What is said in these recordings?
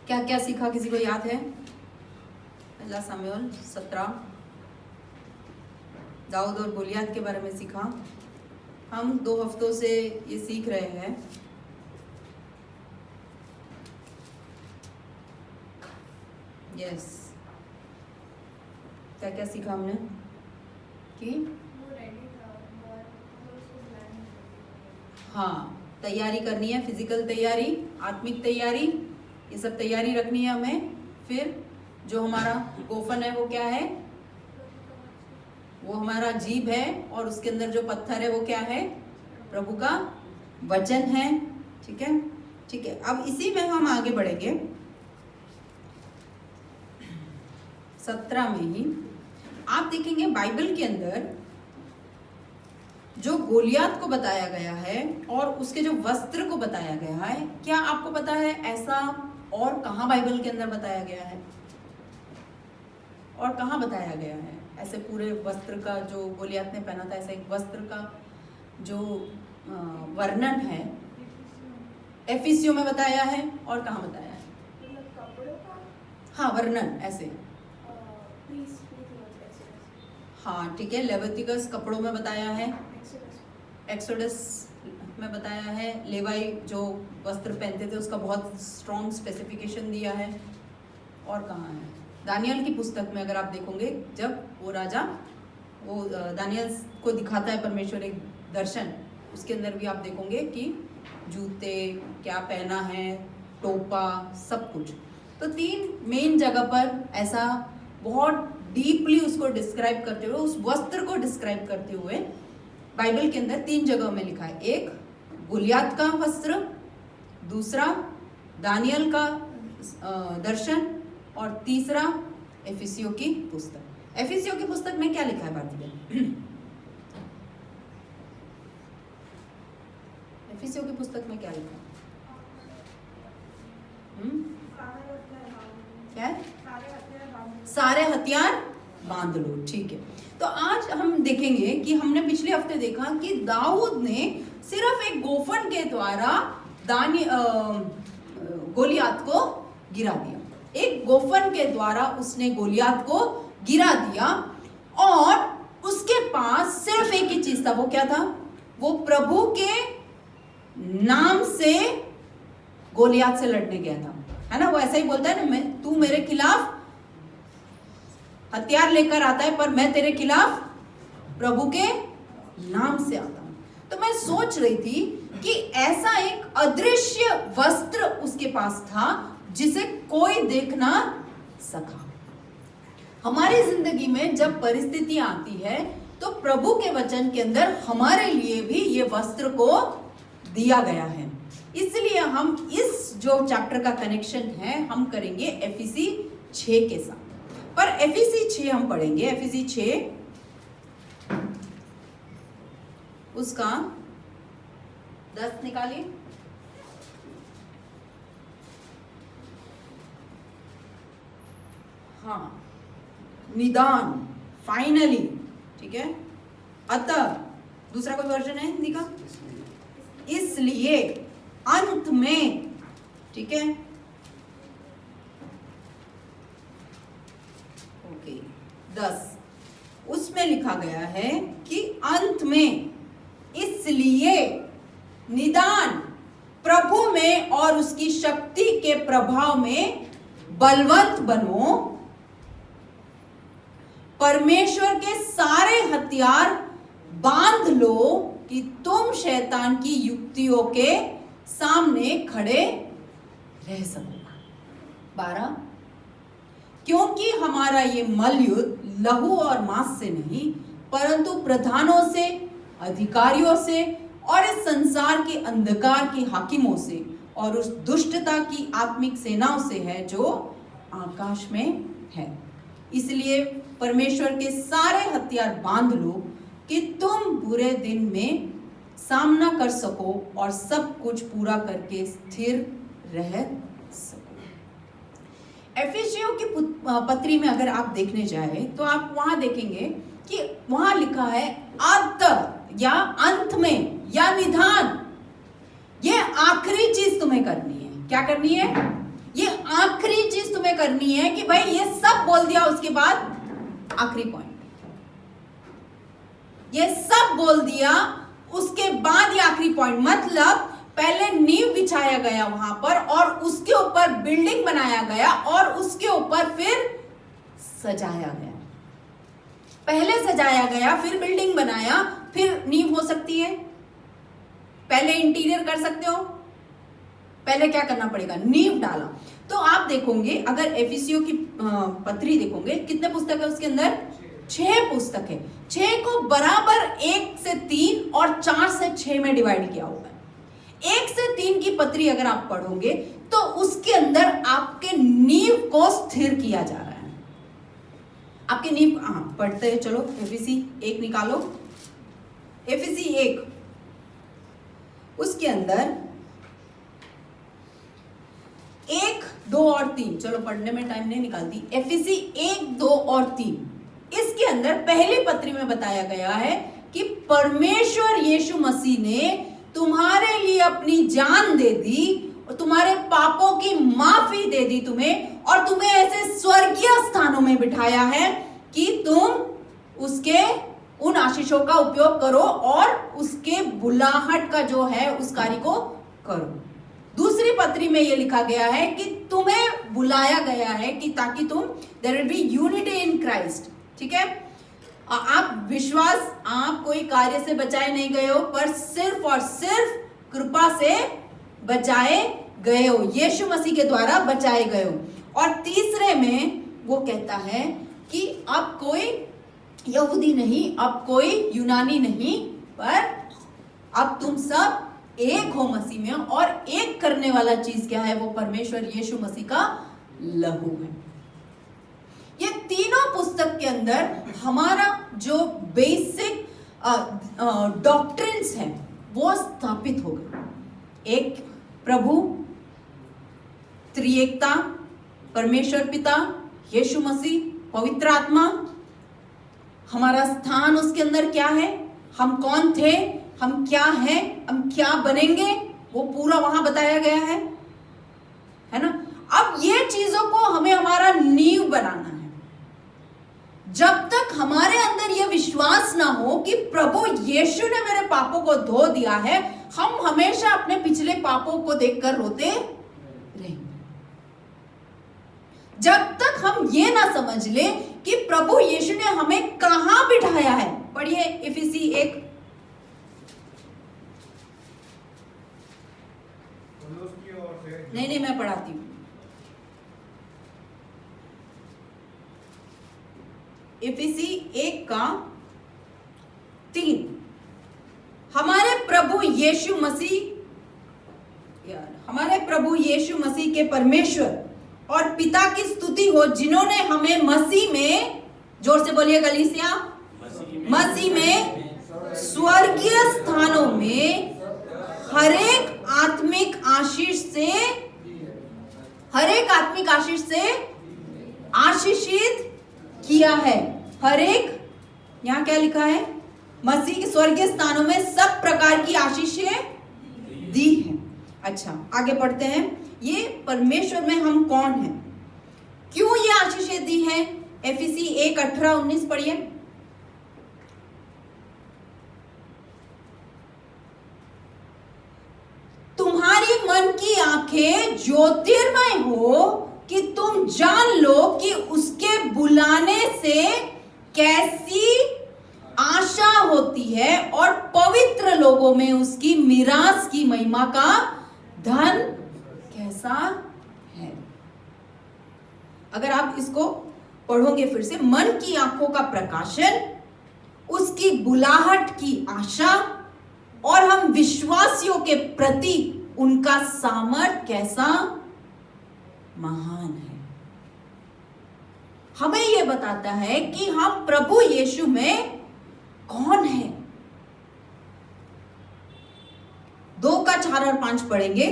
क्या क्या सीखा, किसी को याद है? पहला शमूएल 17 दाऊद और गोलियत के बारे में सीखा। हम 2 हफ्तों से ये सीख रहे हैं। यस, क्या क्या सीखा हमने कि हाँ, तैयारी करनी है, फिजिकल तैयारी, आत्मिक तैयारी, ये सब तैयारी रखनी है हमें। फिर जो हमारा गोफन है वो क्या है? वो हमारा जीभ है, और उसके अंदर जो पत्थर है वो क्या है? प्रभु का वचन है। ठीक है, ठीक है। अब इसी में हम आगे बढ़ेंगे। 17 में ही आप देखेंगे बाइबल के अंदर जो गोलियत को बताया गया है और उसके जो वस्त्र को बताया गया है, क्या आपको पता है ऐसा और कहाँ बाइबल के अंदर बताया गया है? और कहाँ बताया गया है ऐसे पूरे वस्त्र का जो गोलियत ने पहना था, ऐसे एक वस्त्र का जो वर्णन है? एफिसियों में बताया है। और कहाँ बताया है? हाँ, वर्णन ऐसे। हाँ, ठीक है। लेविटिकस कपड़ों में बताया है, एक्सोडस में बताया है, लेवाई जो वस्त्र पहनते थे उसका बहुत स्ट्रॉन्ग स्पेसिफिकेशन दिया है। और कहाँ है? दानियल की पुस्तक में अगर आप देखोगे, जब वो राजा वो दानियल को दिखाता है परमेश्वर एक दर्शन, उसके अंदर भी आप देखोगे कि जूते क्या पहना है, टोपा, सब कुछ। तो 3 मेन जगह पर ऐसा बहुत डीपली उसको डिस्क्राइब करते हुए, उस वस्त्र को डिस्क्राइब करते हुए बाइबल के अंदर 3 जगह में लिखा है। एक गोलियत का वस्त्र, दूसरा दानियल का दर्शन, और तीसरा एफिसियों की पुस्तक। एफिसियों की पुस्तक में क्या लिखा है भारती? एफिसियों की पुस्तक में क्या लिखा है? क्या है? सारे हथियार बांध लो। ठीक है। तो आज हम देखेंगे कि हमने पिछले हफ्ते देखा कि दाऊद ने सिर्फ एक गोफन के द्वारा गोलियत को गिरा दिया। एक गोफन के द्वारा उसने गोलियत को गिरा दिया, और उसके पास सिर्फ एक ही चीज था। वो क्या था? वो प्रभु के नाम से गोलियत से लड़ने गया था, है ना? वो ऐसा ही बोलता है ना, तू मेरे खिलाफ हथियार लेकर आता है, पर मैं तेरे खिलाफ प्रभु के नाम से आता हूं। तो मैं सोच रही थी कि ऐसा एक अदृश्य वस्त्र उसके पास था जिसे कोई देख ना सका। हमारी जिंदगी में जब परिस्थितियां आती है तो प्रभु के वचन के अंदर हमारे लिए भी ये वस्त्र को दिया गया है। इसलिए हम इस जो चैप्टर का कनेक्शन है हम करेंगे एफिसी 6 के साथ। पर एफिसी 6 हम पढ़ेंगे, एफिसी 6 उसका 10 निकालिए। हाँ, निदान, फाइनली, ठीक है। अतः, दूसरा कोई वर्जन है हिंदी का? इसलिए अंत में, ठीक है। ओके, 10 उसमें लिखा गया है कि अंत में, इसलिए निदान प्रभु में और उसकी शक्ति के प्रभाव में बलवंत बनो, परमेश्वर के सारे हथियार बांध लो कि तुम शैतान की युक्तियों के सामने खड़े रह सको। 12 क्योंकि हमारा ये मल्लयुद्ध लहू और मांस से नहीं, परंतु प्रधानों से, अधिकारियों से और इस संसार के अंधकार की हाकिमों से और उस दुष्टता की आत्मिक सेनाओं से है जो आकाश में है। इसलिए परमेश्वर के सारे हथियार बांध लो कि तुम बुरे दिन में सामना कर सको और सब कुछ पूरा करके स्थिर रह सको। एफिसियों की पत्री में अगर आप देखने जाए तो आप वहां देखेंगे कि वहां लिखा है अंत या अंत में या निदान। ये आखिरी चीज तुम्हें करनी है। क्या करनी है? ये आखिरी चीज तुम्हें करनी है कि भाई ये सब बोल दिया, उसके बाद आखिरी पॉइंट, ये सब बोल दिया उसके बाद ये आखिरी पॉइंट, मतलब पहले नींव बिछाया गया वहां पर और उसके ऊपर बिल्डिंग बनाया गया और उसके ऊपर फिर सजाया गया। पहले सजाया गया, फिर बिल्डिंग बनाया, फिर नींव हो सकती है। पहले इंटीरियर कर सकते हो, पहले क्या करना पड़ेगा, नींव डाला। तो आप देखोगे अगर एफिसियों की पत्री देखोगे, कितने पुस्तक है उसके अंदर, 6 पुस्तक है। 6 को बराबर 1 से 3 और 4 से 6 में डिवाइड किया हुआ है। 1 से 3 की पत्री अगर आप पढ़ोगे तो उसके अंदर आपके नींव को स्थिर किया जा रहा है। आपके नींव, पढ़ते हैं, चलो एफिसी 1 निकालो। एफिसी 1, उसके अंदर 1, 2 और 3, चलो पढ़ने में टाइम नहीं निकालती। एफिसी 1, 2 और 3, इसके अंदर पहली पत्री में बताया गया है कि परमेश्वर यीशु मसीह ने तुम्हारे लिए अपनी जान दे दी और तुम्हारे पापों की माफी दे दी तुम्हें, और तुम्हें ऐसे स्वर्गीय स्थानों में बिठाया है कि तुम उसके उन आशीषों का उपयोग करो और उसके बुलाहट का जो है उस कार्य को करो। दूसरी पत्री में यह लिखा गया है कि तुम्हें बुलाया गया है कि ताकि तुम, there will be unity in Christ, ठीक है। आप विश्वास, आप कोई कार्य से बचाए नहीं गए हो, पर सिर्फ और सिर्फ कृपा से बचाए गए हो, यीशु मसीह के द्वारा बचाए गए हो। और तीसरे में वो कहता है कि अब कोई यहूदी नहीं, अब कोई यूनानी नहीं, पर अब तुम सब एक हो मसीह में, और एक करने वाला चीज क्या है, वो परमेश्वर यीशु मसीह का लहू है। ये तीनों पुस्तक के अंदर हमारा जो बेसिक डॉक्ट्रिन्स है वो स्थापित हो गए। एक प्रभु, त्रिएकता, परमेश्वर पिता, यीशु मसीह, पवित्र आत्मा, हमारा स्थान उसके अंदर क्या है, हम कौन थे, हम क्या हैं, हम क्या बनेंगे, वो पूरा वहां बताया गया है ना। अब ये चीजों को हमें हमारा नींव बनाना है। जब तक हमारे अंदर यह विश्वास ना हो कि प्रभु यीशु ने मेरे पापों को धो दिया है, हम हमेशा अपने पिछले पापों को देखकर रोते रहेंगे। जब तक हम ये ना समझ ले कि प्रभु यीशु ने हमें कहां बिठाया है, पढ़िए एफिसी 1, नहीं मैं पढ़ाती हूं। एफिसी 1 का 3, हमारे प्रभु यीशु मसीह के परमेश्वर और पिता की स्तुति हो, जिन्होंने हमें मसीह में, जोर से बोलिए गलीसिया, मसीह में स्वर्गीय स्थानों में हरेक आत्मिक आशीष से आशीषित किया है। हरेक, यहां क्या लिखा है, मसीह के स्वर्गीय स्थानों में सब प्रकार की आशीषें दी हैं। अच्छा, आगे पढ़ते हैं। ये परमेश्वर में हम कौन हैं, क्यों ये आशीषें दी हैं। एफिसी 1, 18, 19 पढ़िए। तुम्हारी मन की आंखें ज्योतिर्मय हो कि तुम जान लो कि उसके बुलाने से कैसी आशा होती है और पवित्र लोगों में उसकी मिरास की महिमा का धन कैसा है। अगर आप इसको पढ़ोगे फिर से, मन की आंखों का प्रकाशन, उसकी बुलाहट की आशा, और हम विश्वासियों के प्रति उनका सामर्थ कैसा महान है। हमें यह बताता है कि हम प्रभु यीशु में कौन है। 2 का 4 और 5 पढ़ेंगे।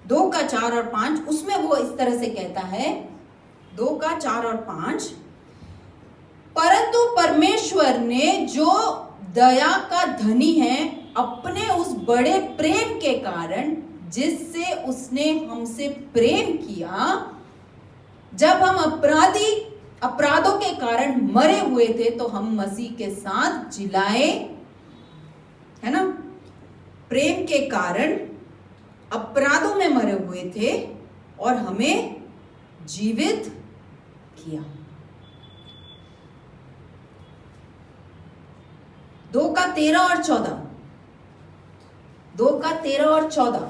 2 का 4 और 5, उसमें वो इस तरह से कहता है, 2 का 4 और 5, परंतु परमेश्वर ने जो दया का धनी है, अपने उस बड़े प्रेम के कारण जिससे उसने हमसे प्रेम किया, जब हम अपराधों के कारण मरे हुए थे तो हम मसीह के साथ जिलाए, है ना। प्रेम के कारण अपराधों में मरे हुए थे और हमें जीवित किया। 2:13 और 14, 2:13 और 14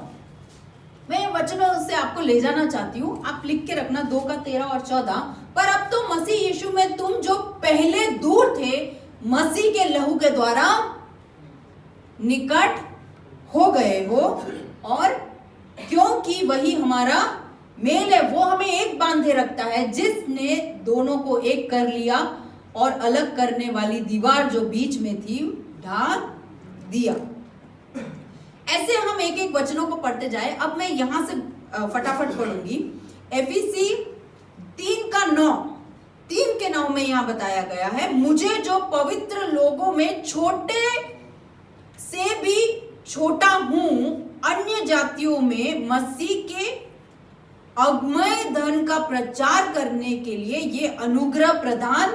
मैं वचनों से आपको ले जाना चाहती हूं, आप लिख के रखना 2:13 और 14। पर अब तो मसीह यीशु में तुम जो पहले दूर थे, मसीह के लहू के द्वारा निकट हो गए हो, और क्योंकि वही हमारा मेल है, वो हमें एक बांधे रखता है, जिसने दोनों को एक कर लिया और अलग करने वाली दीवार जो बीच में थी ढा दिया। ऐसे हम एक एक वचनों को पढ़ते जाए। अब मैं यहां से फटाफट पढ़ूंगी। एफिसी 3:9 में यहां बताया गया है, मुझे जो पवित्र लोगों में छोटे से भी छोटा हूं, अन्य जातियों में मसीह के अगमय धन का प्रचार करने के लिए ये अनुग्रह प्रदान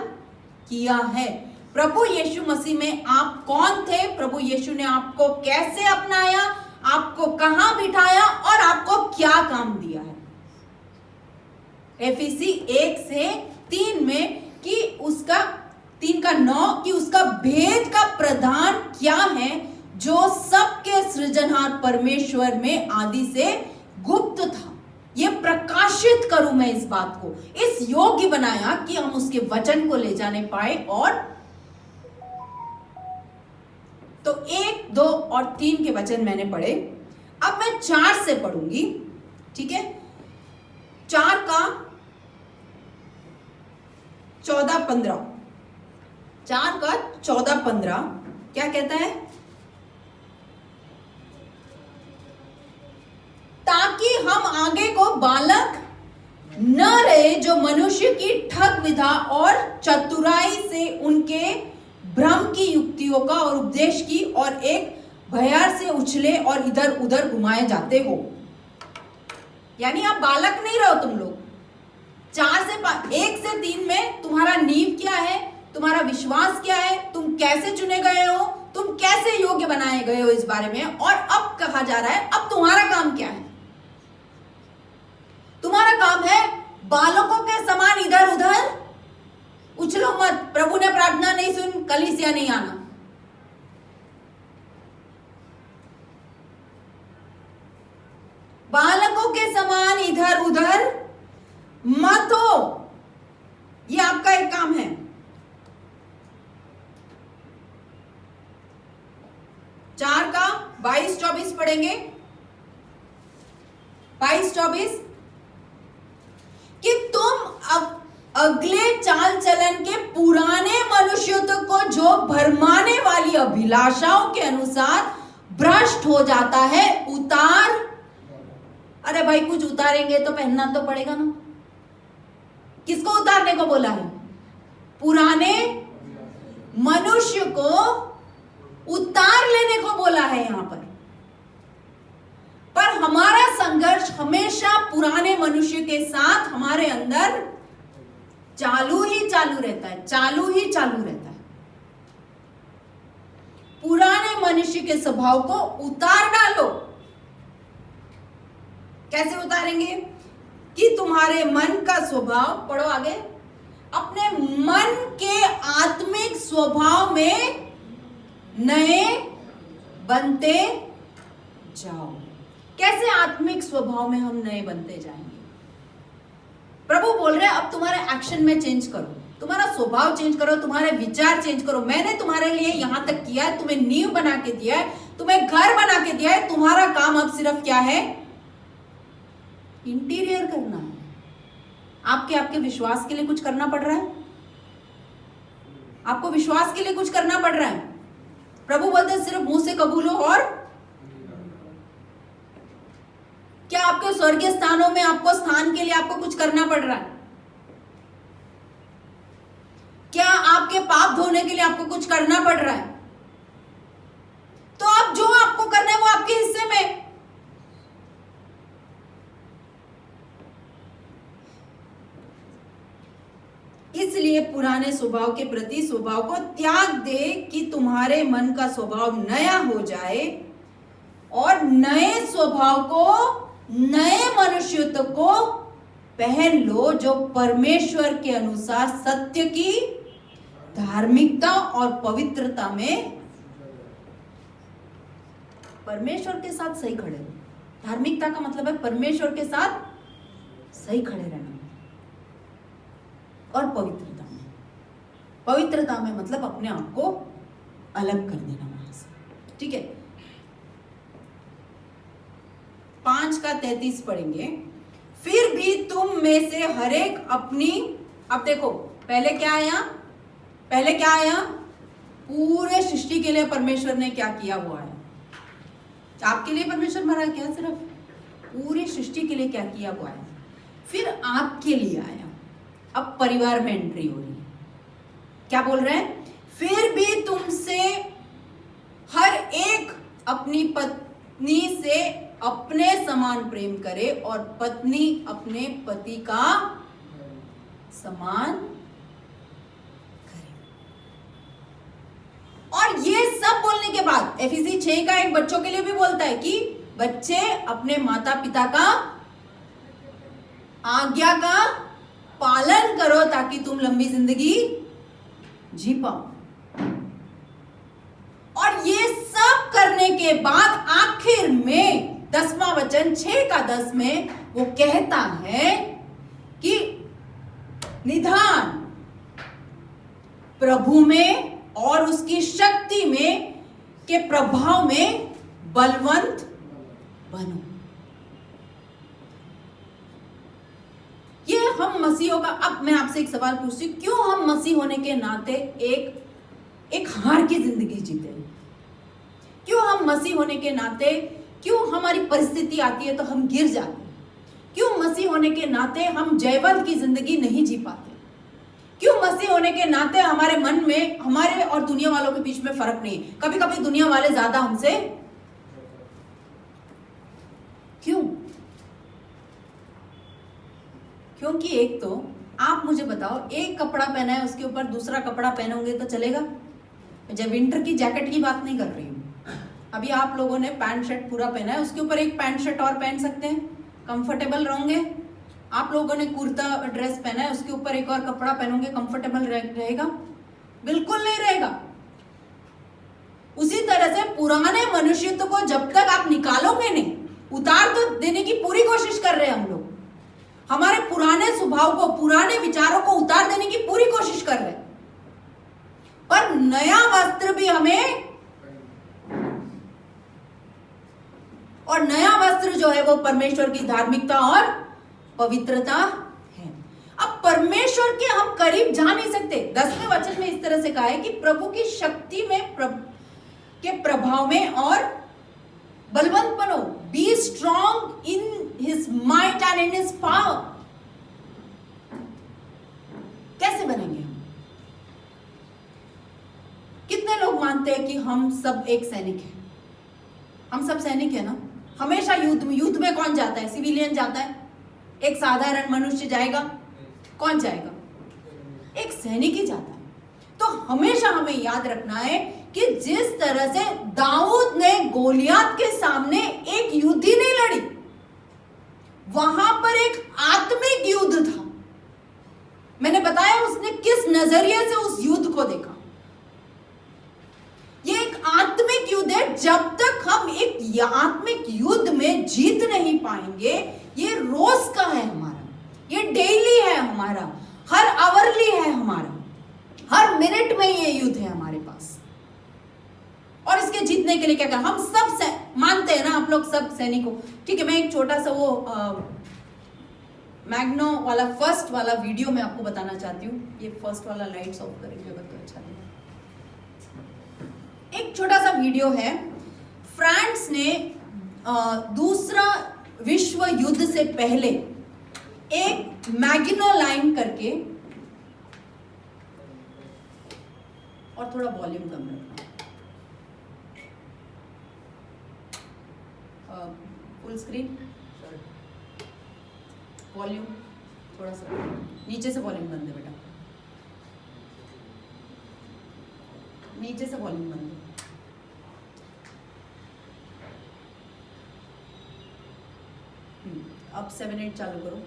किया है। प्रभु यीशु मसीह में आप कौन थे? प्रभु यीशु ने आपको कैसे अपनाया, आपको कहां बिठाया और आपको क्या काम दिया है। एफिसी 1:3 में कि उसका 3:9 कि उसका भेद का प्रदान क्या है, जो सबके सृजनहार परमेश्वर में आदि से गुप्त था, ये प्रकाशित करूं मैं इस बात को, इस योग्य बनाया कि हम उसके वचन को ले जाने पाए। और तो 1, 2 और 3 के वचन मैंने पढ़े। अब मैं 4 से पढ़ूंगी, ठीक है। 4 का 14-15, 4 का 14-15 क्या कहता है? ताकि हम आगे को बालक न रहे, जो मनुष्य की ठग विधा और चतुराई से उनके भ्रम की युक्तियों का और उपदेश की और एक भयार से उछले और इधर उधर घुमाए जाते हो। यानी आप बालक नहीं रहो तुम लोग। 1 से 3 में तुम्हारा नींव क्या है, तुम्हारा विश्वास क्या है, तुम कैसे चुने गए हो, तुम कैसे योग्य बनाए गए हो, इस बारे में। और अब कहा जा रहा है अब तुम्हारा काम क्या है। तुम्हारा काम है बालकों के समान इधर उधर उछलो मत। प्रभु ने प्रार्थना नहीं सुन, कलीसिया नहीं आना। बालकों के समान इधर उधर मत हो, ये आपका एक काम है। 4 का 22-24 पढ़ेंगे। 22-24 कि तुम अगले चाल चलन के पुराने मनुष्यत्व को, जो भरमाने वाली अभिलाषाओं के अनुसार भ्रष्ट हो जाता है, उतार। अरे भाई, कुछ उतारेंगे तो पहनना तो पड़ेगा ना। किसको उतारने को बोला है? पुराने मनुष्य को उतार लेने को बोला है यहां पर। पर हमारा संघर्ष हमेशा पुराने मनुष्य के साथ हमारे अंदर चालू ही चालू रहता है, चालू ही चालू रहता है। पुराने मनुष्य के स्वभाव को उतार डालो। कैसे उतारेंगे? कि तुम्हारे मन का स्वभाव, पढ़ो आगे, अपने मन के आत्मिक स्वभाव में नए बनते जाओ। कैसे आत्मिक स्वभाव में हम नए बनते जाएंगे? प्रभु बोल रहे हैं अब तुम्हारे एक्शन में चेंज करो, तुम्हारा स्वभाव चेंज करो, तुम्हारे विचार चेंज करो। मैंने तुम्हारे लिए यहां तक किया है, तुम्हें नींव बना के दिया है, तुम्हें घर बना के दिया है। तुम्हारा काम अब सिर्फ क्या है? इंटीरियर करना है। आपके विश्वास के लिए कुछ करना पड़ रहा है? आपको विश्वास के लिए कुछ करना पड़ रहा है? प्रभु बोलते हैं सिर्फ मुंह से कबूलो। और क्या आपके स्वर्गीय स्थानों में आपको स्थान के लिए आपको कुछ करना पड़ रहा है? क्या आपके पाप धोने के लिए आपको कुछ करना पड़ रहा है? तो आप जो आपको करना है वो आपके हिस्से में। इसलिए पुराने स्वभाव के प्रति स्वभाव को त्याग दे कि तुम्हारे मन का स्वभाव नया हो जाए और नए स्वभाव को, नए मनुष्यत्व को पहन लो जो परमेश्वर के अनुसार सत्य की, धार्मिकता और पवित्रता में, परमेश्वर के साथ सही खड़े रहो। धार्मिकता का मतलब है परमेश्वर के साथ सही खड़े रहना, और पवित्रता में, पवित्रता में मतलब अपने आप को अलग कर देना वहां से, ठीक है। 5:33 पढ़ेंगे। फिर भी तुम में से हरेक अपनी, अब देखो पहले क्या आया, पहले क्या आया, पूरे सृष्टि के लिए परमेश्वर ने क्या किया वो आया। आपके लिए परमेश्वर मरा क्या, सिर्फ पूरी सृष्टि के लिए क्या किया वो आया। फिर आपके लिए आया। अब परिवार में एंट्री हो रही है। क्या बोल रहे हैं, फिर भी तुमसे हर एक अपनी पत्नी से अपने समान प्रेम करे और पत्नी अपने पति का समान करे। और ये सब बोलने के बाद एफिसी 6 का एक बच्चों के लिए भी बोलता है कि बच्चे अपने माता पिता का आज्ञा का पालन करो ताकि तुम लंबी जिंदगी जी पाओ। और ये सब करने के बाद आखिर में 10वां वचन 6:10 में वो कहता है कि निधान प्रभु में और उसकी शक्ति में के प्रभाव में बलवंत बनो। ये हम मसीहों का, अब मैं आपसे एक सवाल पूछती हूं, क्यों हम मसीह होने के नाते एक हार की जिंदगी जीते हैं? क्यों हम मसीह होने के नाते, क्यों हमारी परिस्थिति आती है तो हम गिर जाते हैं? क्यों मसीह होने के नाते हम जयवंत की जिंदगी नहीं जी पाते? क्यों मसीह होने के नाते हमारे मन में, हमारे और दुनिया वालों के बीच में फर्क नहीं? कभी कभी दुनिया वाले ज्यादा हमसे, क्यों? क्योंकि एक तो आप मुझे बताओ, एक कपड़ा पहना है उसके ऊपर दूसरा कपड़ा पहनोगे तो चलेगा? जब विंटर की जैकेट की बात नहीं कर रही हूं, अभी आप लोगों ने पैंट शर्ट पूरा पहना है, उसके ऊपर एक पैंट शर्ट और पहन सकते हैं, कंफर्टेबल रहोगे। आप लोगों ने कुर्ता ड्रेस पहना है, उसके ऊपर एक और कपड़ा पहनोगे, कंफर्टेबल रहेगा? बिल्कुल नहीं रहेगा। उसी तरह से पुराने मनुष्यत्व को जब तक आप निकालोगे नहीं, उतार तो देने की पूरी कोशिश कर रहे हैं हम लोग, हमारे पुराने स्वभाव को, पुराने विचारों को उतार देने की पूरी कोशिश कर रहे हैं, पर नया वस्त्र भी हमें, और नया वस्त्र जो है वो परमेश्वर की धार्मिकता और पवित्रता है। अब परमेश्वर के हम करीब जा नहीं सकते। 10वें वचन में इस तरह से कहा है कि प्रभु की शक्ति में, के प्रभाव में और बलवंत बनो। Be strong in his might and in his power. कैसे बनेंगे हम? कितने लोग मानते हैं कि हम सब एक सैनिक हैं? हम सब सैनिक है ना? हमेशा युद्ध में कौन जाता है? सिविलियन जाता है? एक साधारण मनुष्य जाएगा? कौन जाएगा? एक सैनिक ही जाता है। तो हमेशा हमें याद रखना है कि जिस तरह से दाऊद ने गोलियात के सामने एक युद्ध ही नहीं लड़ी, वहां पर एक आत्मिक युद्ध था। मैंने बताया उसने किस नजरिए से उस युद्ध को देखा। ये एक आत्मिक युद्ध है। जब तक हम एक आत्मिक युद्ध में जीत नहीं पाएंगे, ये रोज का है हमारा, ये डेली है हमारा, हर आवरली है हमारा, हर मिनट में ये युद्ध है हमारे पास। और इसके जीतने के लिए क्या करें? हम सब मानते हैं ना, आप लोग सब सैनिकों, ठीक है। मैं एक छोटा सा वो मैग्नो वाला फर्स्ट वाला वीडियो मैं आपको बताना चाहती हूँ। ये फर्स्ट वाला लाइट्स ऑफ करेंगे अगर तो अच्छा लगेगा। एक छोटा सा वीडियो है। फ्रांस ने दूसरा विश्व युद्ध से पहले एक मैग्नो लाइन करके, और थोड़ा वॉल्यूम कम रखना, फुल स्क्रीन, वॉल्यूम थोड़ा सा नीचे से वॉल्यूम बंद है बेटा। वॉल्यूम बंद। अब 7-8 चालू करो।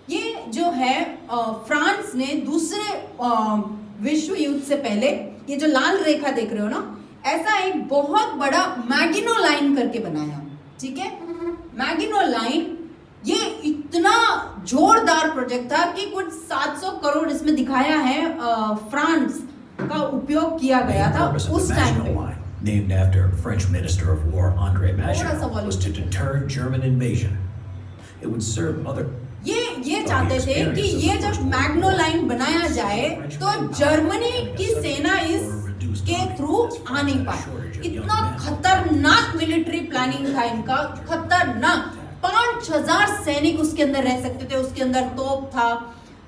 ये जो है फ्रांस ने दूसरे विश्व युद्ध से पहले, ये जो लाल रेखा देख रहे हो ना, ऐसा एक बहुत बड़ा मैगिनो लाइन करके बनाया, ठीक है। मैगिनो लाइन ये इतना जोरदार प्रोजेक्ट था कि कुछ 700 करोड़ इसमें दिखाया है फ्रांस का उपयोग किया गया था उस टाइम पे। Named after French Minister of War André Maginot, was to deter German invasion. It would serve other. ये चाहते थे कि ये जब मैग्नो लाइन बनाया जाए तो जर्मनी की सेना इसके थ्रू आ नहीं पाए। इतना खतरनाक मिलिट्री प्लानिंग था इनका, खतरनाक। 5000 सैनिक उसके अंदर रह सकते थे, उसके अंदर तोप था।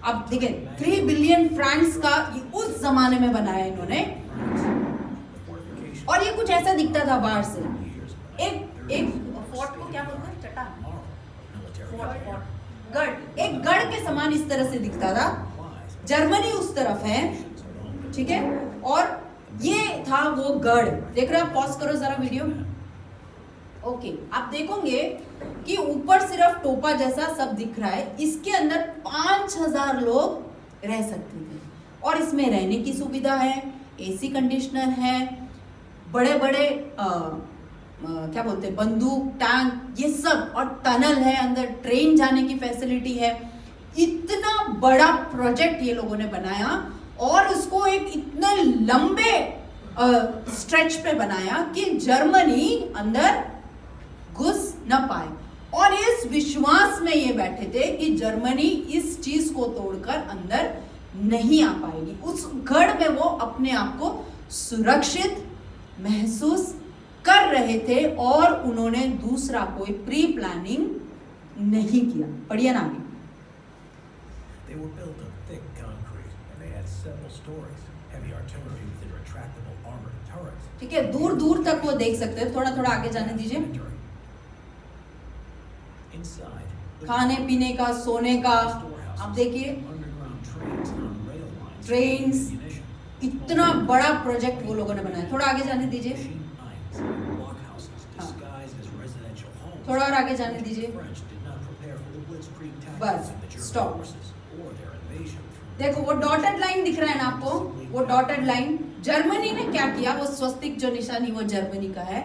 अब देखें 3 बिलियन फ्रांक्स का ये उस जमाने में बनाया इन्होंने, और ये कुछ ऐसा दिखता था बाहर से। एक फोर्ट को क्या बोलते हैं, चट्टान, गढ़, एक गढ़ के समान इस तरह से दिखता था। जर्मनी उस तरफ है, ठीक है, और ये था वो गढ़। देख रहे हो, पॉज करो जरा वीडियो। ओके, आप देखोगे कि ऊपर सिर्फ टोपा जैसा सब दिख रहा है, इसके अंदर 5000 लोग रह सकते थे, और इसमें रहने की सुविधा है, एसी कंडीशनर है, बड़े बड़े क्या बोलते हैं, बंदूक, टैंक, ये सब, और टनल है, अंदर ट्रेन जाने की फैसिलिटी है। इतना बड़ा प्रोजेक्ट ये लोगों ने बनाया, और उसको एक इतने लंबे स्ट्रेच पे बनाया कि जर्मनी अंदर घुस न पाए, और इस विश्वास में ये बैठे थे कि जर्मनी इस चीज को तोड़कर अंदर नहीं आ पाएगी। उस गढ़ में वो अपने आप को सुरक्षित महसूस कर रहे थे, और उन्होंने दूसरा कोई प्री प्लानिंग नहीं किया। पढ़िए ना आगे। They were built of thick concrete and they had several stories, heavy artillery with retractable armored turrets. ठीक है, दूर दूर तक वो देख सकते हैं। थोड़ा थोड़ा आगे जाने दीजिए। खाने पीने का, सोने का, आप देखिए ट्रेन्स, इतना बड़ा प्रोजेक्ट वो लोगों ने बनाया। थोड़ा आगे जाने दीजिए, थोड़ा और आगे जाने दीजिए, बस स्टॉप। देखो वो डॉटेड लाइन दिख रहा है ना आपको, वो डॉटेड लाइन, जर्मनी ने क्या किया, वो स्वस्तिक जो निशानी वो जर्मनी का है,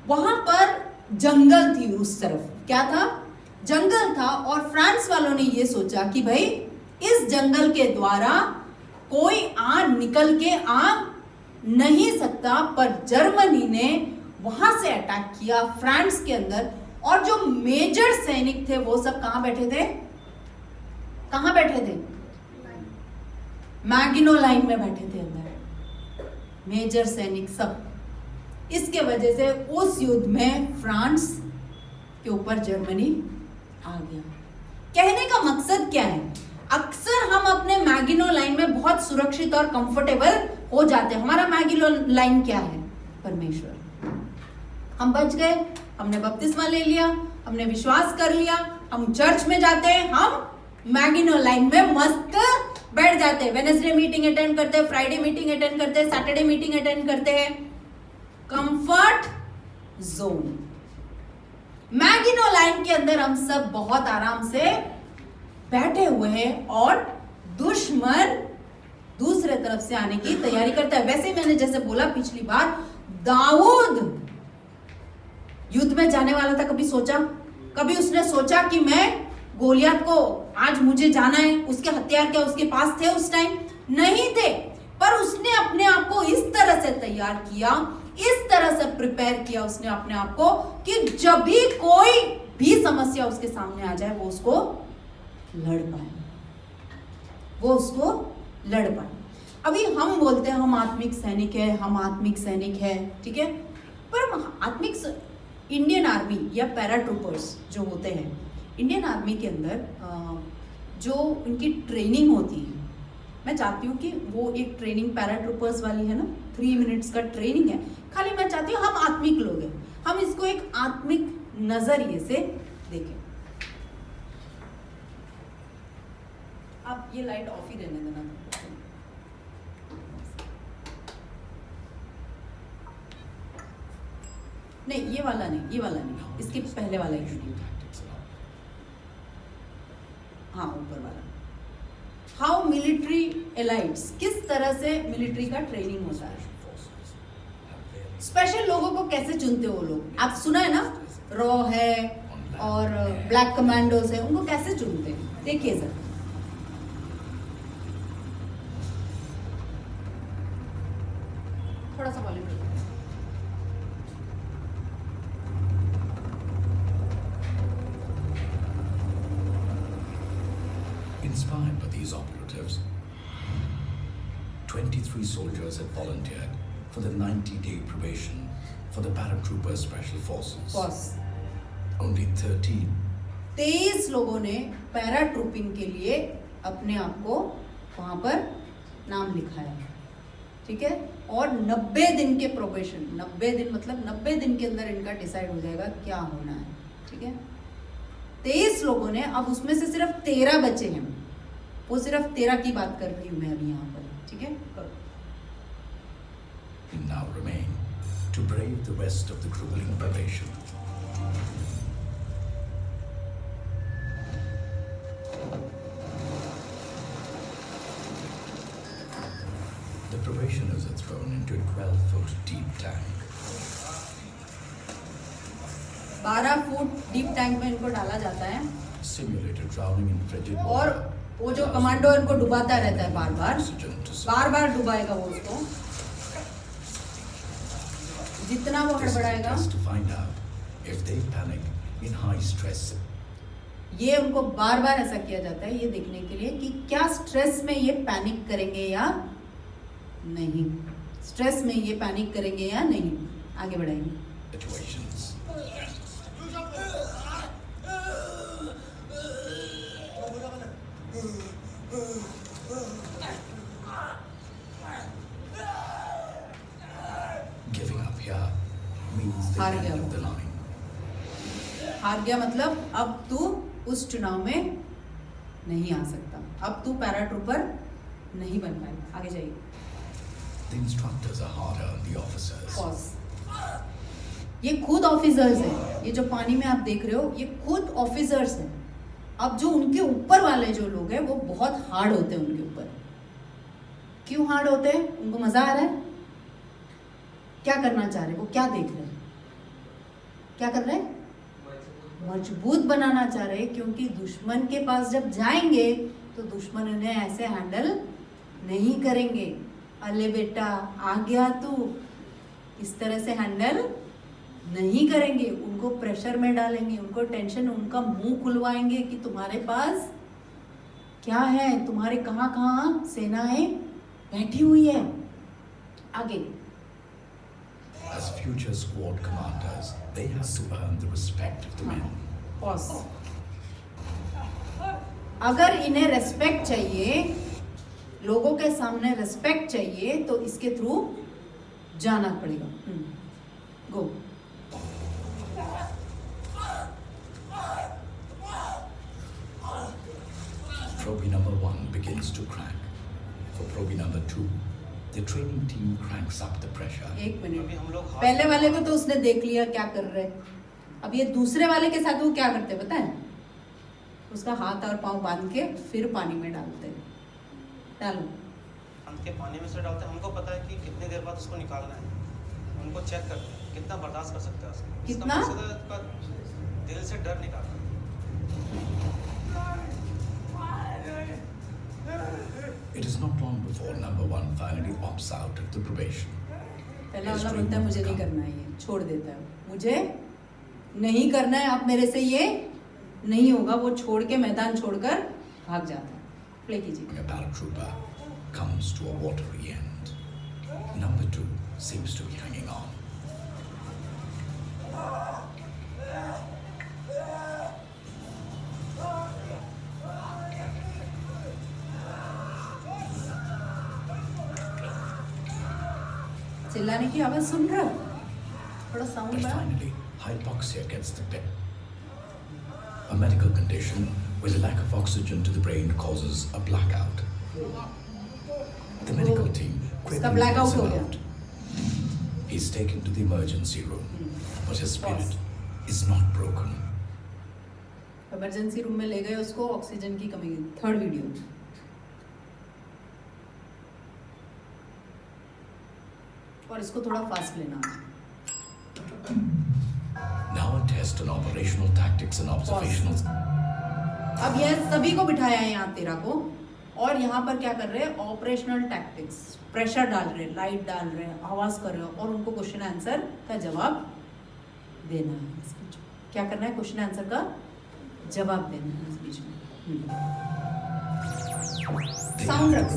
वहां पर जंगल थी उस तरफ। क्या था, जंगल था, और फ्रांस वालों ने ये सोचा कि भाई इस जंगल के द्वारा कोई निकल के आ नहीं सकता, पर जर्मनी ने वहां से अटैक किया फ्रांस के अंदर, और जो मेजर सैनिक थे वो सब कहां बैठे थे, कहां बैठे थे, मैगिनो लाइन में बैठे थे अंदर, मेजर सैनिक सब। इसके वजह से उस युद्ध में फ्रांस के ऊपर जर्मनी आ गया। कहने का मकसद क्या है, अक्सर हम अपने मैगिनो लाइन में बहुत सुरक्षित और कंफर्टेबल हो जाते हैं। हमारा मैगिनो लाइन क्या है, परमेश्वर। हम बच गए, हमने बपतिस्मा ले लिया, हमने विश्वास कर लिया, हम चर्च में जाते हैं, हम मैगिनो लाइन में मस्त बैठ जाते हैं। वेडनेसडे मीटिंग अटेंड करते हैं, फ्राइडे मीटिंग अटेंड करते हैं, सैटरडे मीटिंग अटेंड करते हैं। कंफर्ट जोन, मैगिनो लाइन के अंदर हम सब बहुत आराम से बैठे हुए हैं, और दुश्मन दूसरे तरफ से आने की तैयारी करता है। वैसे मैंने जैसे बोला पिछली बार, दाऊद युद्ध में जाने वाला था। कभी उसने सोचा कि मैं गोलियत को, आज मुझे जाना है, उसके हथियार क्या उसके पास थे उस टाइम? नहीं थे, पर उसने अपने आप को इस तरह से तैयार किया, इस तरह से प्रिपेयर किया उसने अपने आप को, कि जब भी कोई भी समस्या उसके सामने आ जाए वो उसको लड़ पाए, वो उसको लड़ पाए। अभी हम बोलते हैं हम आत्मिक सैनिक है, हम आत्मिक सैनिक है, ठीक है, पर आत्मिक इंडियन आर्मी या पैराट्रूपर्स जो होते हैं, इंडियन आर्मी के अंदर जो उनकी ट्रेनिंग होती है, मैं चाहती हूँ कि वो एक ट्रेनिंग पैराट्रूपर्स वाली है ना, 3 मिनट्स का ट्रेनिंग है, खाली मैं चाहती हूँ हम आत्मिक लोग हैं, हम इसको एक आत्मिक नजरिए से देखें। आप ये लाइट ऑफ ही रहने देना। नहीं ये वाला नहीं, ये वाला नहीं, इसके पहले वाला ही। हाँ ऊपर वाला। हाउ मिलिट्री एलाइट्स, किस तरह से मिलिट्री का ट्रेनिंग होता है। स्पेशल लोगों को कैसे चुनते हो वो लोग, आप सुना है ना, रॉ है और ब्लैक कमांडोज है, उनको कैसे चुनते हैं देखिए सर। थोड़ा सा volume. Inspired by these operatives, 23 soldiers had volunteered for the 90-day probation for the paratrooper special forces. Boss Only 23 लोगों ने पैरा ट्रूपिंग के लिए अपने आप को वहां पर नाम लिखाया, ठीक है। और 90 दिन के प्रोबेशन, 90 दिन मतलब 90 दिन के अंदर इनका डिसाइड हो जाएगा क्या होना है, ठीक है। 23 लोगों ने, अब उसमें से सिर्फ 13 बचे हैं, वो सिर्फ 13 की बात कर रही हूँ मैं अभी यहाँ पर, ठीक है। करो। now remain to brave the rest of the grueling probation. The probationers are thrown into a 12-foot deep tank. 12 foot deep tank में इनको डाला जाता है Simulated drowning in frigid और water. वो जो कमांडो इनको डुबाता रहता है बार बार Oxygen to survive. डुबाएगा वो उसको, जितना वो This is a हड़बड़ाएगा। test to find out if they panic in high stress. ये उनको बार बार ऐसा किया जाता है ये देखने के लिए कि क्या स्ट्रेस में ये पैनिक करेंगे या नहीं, स्ट्रेस में ये पैनिक करेंगे या नहीं। आगे बढ़ाएंगे। Situations. Giving up here means the हार end गया of वो। the line. हार गया मतलब अब तू उस चुनाव में नहीं आ सकता, अब तू पैराट्रूपर नहीं बन पाएगा। आगे जाइए। The instructors are harder on the officers. Pause. ये खुद ऑफिसर्स हैं, ये जो पानी में आप देख रहे हो ये खुद ऑफिसर्स हैं। अब जो उनके ऊपर वाले जो लोग हैं वो बहुत हार्ड होते हैं उनके ऊपर। क्यों हार्ड होते हैं? उनको मजा आ रहा है, क्या करना चाह रहे हैं वो, क्या देख रहे हैं, क्या कर रहे हैं, मजबूत बनाना चाह रहे हैं। क्योंकि दुश्मन के पास जब जाएंगे तो दुश्मन उन्हें ऐसे हैंडल नहीं करेंगे। अले बेटा आ गया तू, इस तरह से हैंडल नहीं करेंगे, उनको प्रेशर में डालेंगे, उनको टेंशन, उनका मुंह खुलवाएंगे कि तुम्हारे पास क्या है, तुम्हारे कहाँ कहाँ सेनाएं बैठी हुई है। आगे। As future squad commanders, they have to earn the respect of the men. Pause. अगर इन्हें रेस्पेक्ट चाहिए, लोगों के सामने रेस्पेक्ट चाहिए तो इसके थ्रू जाना पड़ेगा। गो। Probe number 1 begins to crank. For probe number 2, the training team cranks up the pressure. एक मिनट, पहले वाले को तो उसने देख लिया क्या कर रहे हैं, अब ये दूसरे वाले के साथ वो क्या करते हैं पता है? उसका हाथ और पांव बांध के फिर पानी में डालते हैं। डालो। हम के पानी में से डालते हैं, हमको पता है कि कितनी देर बाद उसको निकालना है, उनको चेक करते हैं कितना बर्दाश्त कर सकते हैं उसको। कितना? इसका मकसद है उसका दिल से डर निकालना। It is not long before number 1 finally opts out of the probation. पहला वाला बोलता है मुझे नहीं करना है, ये छोड़ देता है, मुझे नहीं करना है, आप मेरे से ये नहीं होगा, वो छोड़ के मैदान छोड़कर भाग जाता है। प्ले कीजिए। A paratrooper comes to a watery end. Number 2 seems to be hanging on. चिल्लाने की आवाज सुन रहा हो? थोड़ा साउंड But बढ़ा। finally, hypoxia gets the pip. A medical condition where the lack of oxygen to the brain causes a blackout. The medical team quickly blackout gets him हो गया। out. He's taken to the emergency room, but his spirit is not broken. Emergency room में ले गए उसको, oxygen की कमी। Third video. और इसको थोड़ा फास्ट लेना। Now a test on operational tactics and observational. अब यह सभी को बिठाया है यहाँ 13 को, और यहाँ पर क्या कर रहे हैं? ऑपरेशनल टैक्टिक्स, प्रेशर डाल रहे हैं, लाइट डाल रहे हैं, आवाज कर रहे हैं, और उनको क्वेश्चन आंसर का जवाब देना है इस बीच में। क्या करना है? क्वेश्चन आंसर का जवाब देना है इस बीच में। साउंड रख,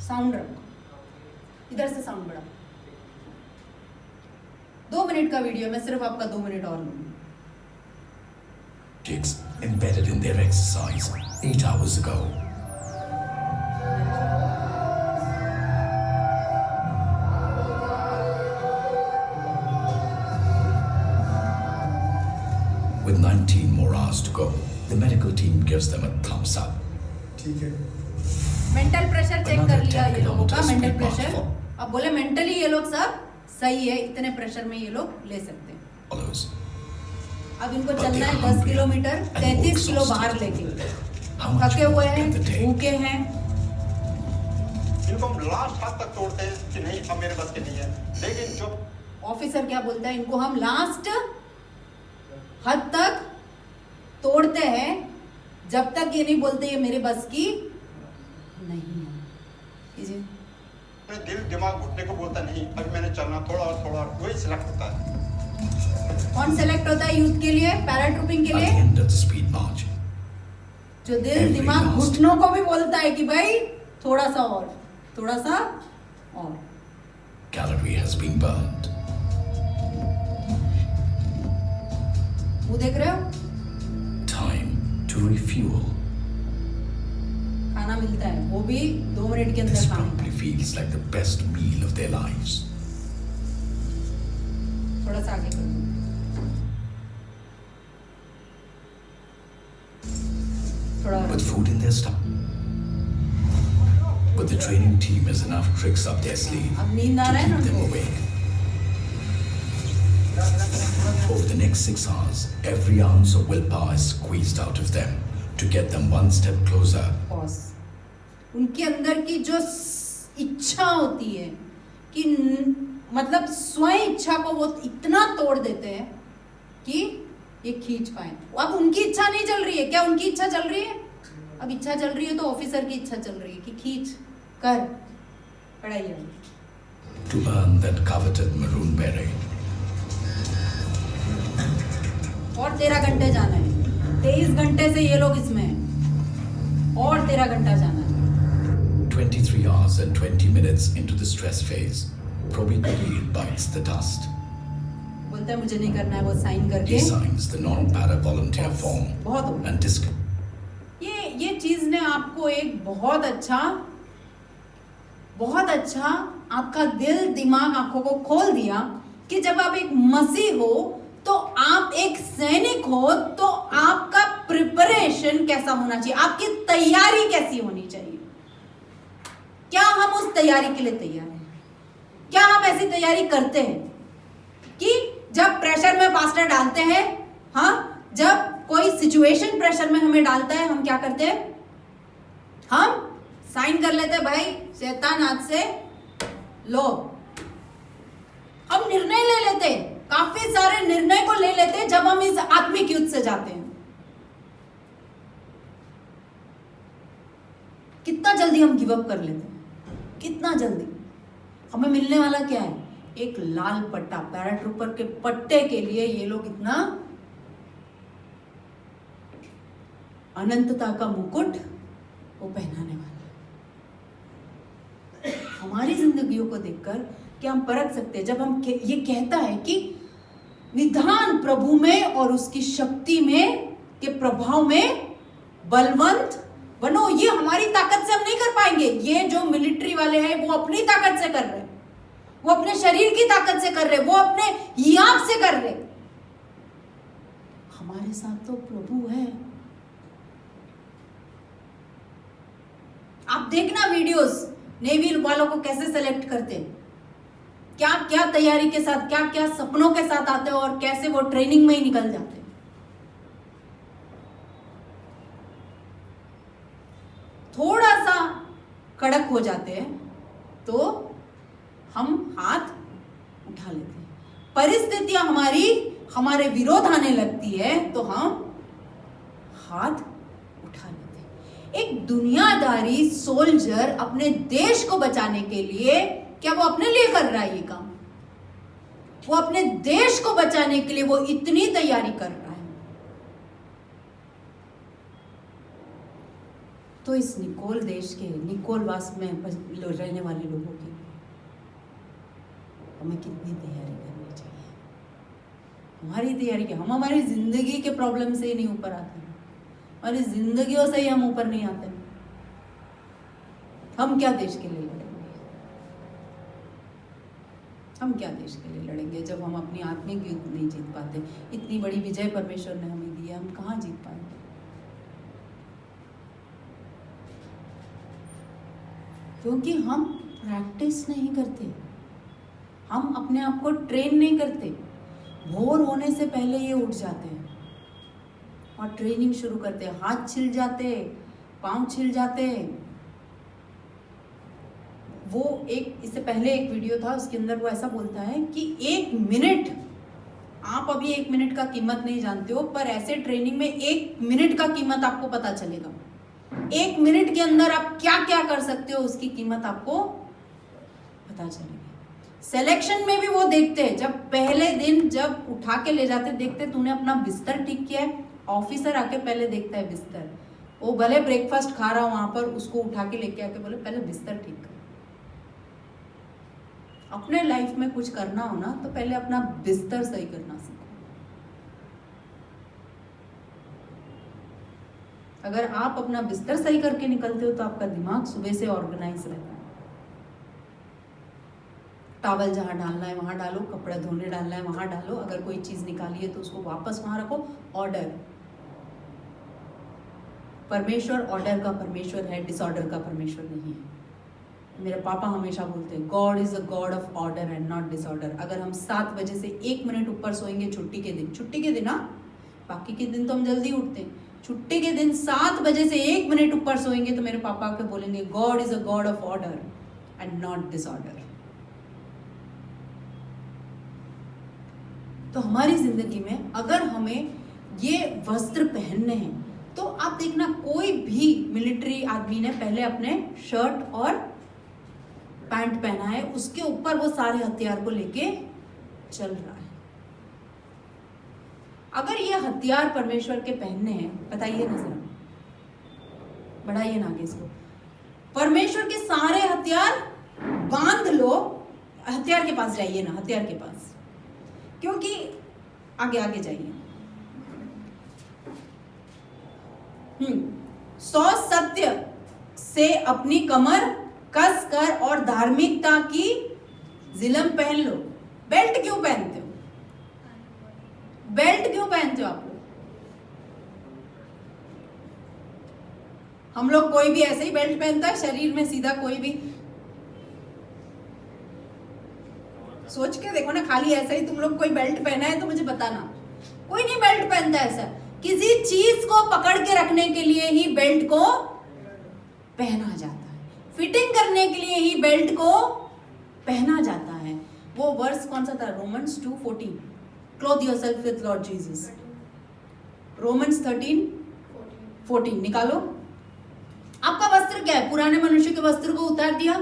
साउंड रख, इधर से साउंड बढ़ा। 2 मिनट का वीडियो, मैं सिर्फ आपका 2 मिनट और लूंगी। Embedded in their exercise 8 hours ago. With 19 more hours to go, the medical team gives them a thumbs up. ठीक है। मेंटल प्रेशर चेक कर लिया ये लोगों का, मेंटल Another प्रेशर। speed अब बोले मेंटली ये लोग सब सही है, इतने प्रेशर में ये लोग ले सकते हैं। follows. अब इनको But चलना they है are 10 hungry kilometre, and 33 kilo exhausted. बाहर लेके। How much थके हुए can they हैं, take? भूखे हैं। इनको हम लास्ट हाथ तक तोड़ते हैं कि नहीं अब मेरे बस के नहीं है, लेकिन जो ऑफिसर क्या बोलता है? इनको हम लास्ट हद तक तोड़ते हैं, जब तक ये नहीं बोलते ये मेरे बस की नहीं है। कीजिए। अपने दिल दिमाग घुटने को बोलता नहीं अभी मैंने चलना, थोड़ा और वही सिलेक्ट होता है। कौन सेलेक्ट होता है यूथ के लिए, पैराट्रूपिंग के At the लिए? end of the speed march, जो दिल Every दिमाग last- घुटनों को भी बोलता है कि भाई थोड़ा सा और, थोड़ा सा और। calorie has been burned. वो देख रहे हो? Time to refuel. खाना मिलता है, वो भी 2 मिनट के This अंदर खाना। probably feels like the best meal of their lives. थोड़ा सा आगे करो। थोड़ा With food in their stomach. But the training team has enough tricks up their sleeve अब नींद आ to रहा है ना keep them उनको? awake. Over the next 6 hours, every ounce of willpower is squeezed out of them to get them one step closer. Pause. उनके अंदर की जो इच्छा होती है कि मतलब स्वयं इच्छा को वो इतना तोड़ देते हैं कि ये खींच पाए। अब उनकी इच्छा नहीं चल रही है, क्या उनकी इच्छा चल रही है? अब इच्छा चल रही है तो ऑफिसर की इच्छा चल रही है कि खींच कर पढ़ाई है। To earn that coveted maroon beret. और 13 घंटे जाना है, 23 घंटे से ये लोग इसमें हैं, और 13 घंटा जाना है। 23 hours and 20 minutes into the stress phase, Probically bites the dust. बोलता है मुझे नहीं करना है, वो साइन करके He signs the non-para volunteer form बहुत हो and ये चीज ने आपको एक बहुत अच्छा आपका दिल दिमाग आंखों को खोल दिया कि जब आप एक मसीह हो तो आप एक सैनिक हो तो आपका प्रिपरेशन कैसा होना चाहिए, आपकी तैयारी कैसी होनी चाहिए। क्या हम उस तैयारी के लिए तैयार हैं? क्या हम ऐसी तैयारी करते हैं कि जब प्रेशर में पास्टर डालते हैं, हाँ, जब कोई सिचुएशन प्रेशर में हमें डालता है, हम क्या करते हैं? हम साइन कर लेते हैं, भाई शैतान हाथ से लो। हम निर्णय ले लेते हैं, काफी सारे निर्णय को ले लेते हैं जब हम इस आत्मिक युद्ध से जाते हैं। कितना जल्दी हम गिव अप कर लेते हैं, कितना जल्दी। हमें मिलने वाला क्या है? एक लाल पट्टा, पैराट्रूपर के पट्टे के लिए ये लोग इतना अनंतता का मुकुट वो पहनाने वाले। हमारी जिंदगियों को देखकर क्या हम परख सकते हैं? जब हम ये कहता है कि निधान प्रभु में और उसकी शक्ति में के प्रभाव में बलवंत बनो। ये हमारी ताकत से हम नहीं कर पाएंगे। ये जो मिलिट्री वाले हैं वो अपनी ताकत से कर रहे हैं, वो अपने शरीर की ताकत से कर रहे, वो अपने याब से कर रहे। हमारे साथ तो प्रभु है, आप देखना वीडियोस, नेवी वालों को कैसे सेलेक्ट करते हैं, क्या क्या तैयारी के साथ, क्या क्या सपनों के साथ आते हो और कैसे वो ट्रेनिंग में ही निकल जाते हैं। थोड़ा सा कड़क हो जाते हैं तो हम हाथ उठा लेते हैं, परिस्थितियां हमारे विरोध आने लगती है तो हम हाथ उठा लेते हैं। एक दुनियादारी सोल्जर अपने देश को बचाने के लिए, क्या वो अपने लिए कर रहा है ये काम? वो अपने देश को बचाने के लिए वो इतनी तैयारी कर रहा है। तो इस निकोल देश के, निकोलवास में रहने वाले लोगों की हमें कितनी तैयारी करनी चाहिए? हमारी तैयारी क्या, हम हमारी जिंदगी के प्रॉब्लम से ही नहीं ऊपर आते, हमारी जिंदगियों से ही हम ऊपर नहीं आते। हम क्या देश के लिए लड़ेंगे? हम क्या देश के लिए लड़ेंगे जब हम अपनी आत्मिक युद्ध नहीं जीत पाते? इतनी बड़ी विजय परमेश्वर ने हमें दी है, हम कहाँ जीत पाएंगे? क्योंकि हम प्रैक्टिस नहीं करते, हम अपने आप को ट्रेन नहीं करते। भोर होने से पहले ये उठ जाते हैं और ट्रेनिंग शुरू करते हैं, हाथ छिल जाते, पांव छिल जाते। वो इससे पहले एक वीडियो था, उसके अंदर वो ऐसा बोलता है कि 1 मिनट, आप अभी 1 मिनट का कीमत नहीं जानते हो, पर ऐसे ट्रेनिंग में 1 मिनट का कीमत आपको पता चलेगा। 1 मिनट के अंदर आप क्या क्या कर सकते हो उसकी कीमत आपको पता चलेगी। सिलेक्शन में भी वो देखते हैं, जब पहले दिन जब उठा के ले जाते, देखते तूने अपना बिस्तर ठीक किया है। ऑफिसर आके पहले देखता है बिस्तर, वो भले ब्रेकफास्ट खा रहा हो वहां पर, उसको उठा के लेके आके बोले पहले बिस्तर ठीक कर। अपने लाइफ में कुछ करना हो ना तो पहले अपना बिस्तर सही करना सीखो। अगर आप अपना बिस्तर सही करके निकलते हो तो आपका दिमाग सुबह से ऑर्गेनाइज रहता है। टॉवल जहां डालना है वहां डालो, कपड़ा धोने डालना है वहां डालो, अगर कोई चीज निकाली है तो उसको वापस वहां रखो। ऑर्डर, परमेश्वर ऑर्डर का परमेश्वर है, डिसऑर्डर का परमेश्वर नहीं है। मेरे पापा हमेशा बोलते हैं God is a God of order and not disorder. अगर हम 7 बजे से 1 मिनट ऊपर सोएंगे छुट्टी के दिन, हाँ, बाकी के दिन तो हम जल्दी उठते हैं, छुट्टी के दिन 7 बजे से 1 मिनट ऊपर सोएंगे तो मेरे पापा आके बोलेंगे God is a God of order and not disorder. तो हमारी जिंदगी में अगर हमें ये वस्त्र पहनने हैं तो आप देखना, कोई भी मिलिट्री आदमी ने पहले अपने शर्ट और पैंट पहना है, उसके ऊपर वो सारे हथियार को लेके चल रहा है। अगर ये हथियार परमेश्वर के पहनने हैं, बताइए ना जरा, बढ़ाइए ना आगे इसको, परमेश्वर के सारे हथियार बांध लो, हथियार के पास जाइए ना, हथियार के पास, क्योंकि आगे जाइए। 100 सत्य से अपनी कमर कस कर और धार्मिकता की जिलम पहन लो। बेल्ट क्यों पहनते हो? बेल्ट क्यों पहनते हो आप लोग? हम लोग कोई भी ऐसे ही बेल्ट पहनता है शरीर में सीधा? कोई भी सोच के देखो ना, खाली ऐसा ही तुम लोग कोई बेल्ट पहना है तो मुझे बताना। कोई नहीं बेल्ट पहनता ऐसा। किसी चीज को पकड़ के रखने के लिए ही बेल्ट को पहना जाता है, फिटिंग करने के लिए ही बेल्ट को पहना जाता है। वो वर्स कौन सा था? Romans 2:14, cloth yourself with Lord Jesus. Romans 13:14 निकालो। आपका वस्त्र क्या है? पुराने मनुष्य के वस्त्र को उतार दिया,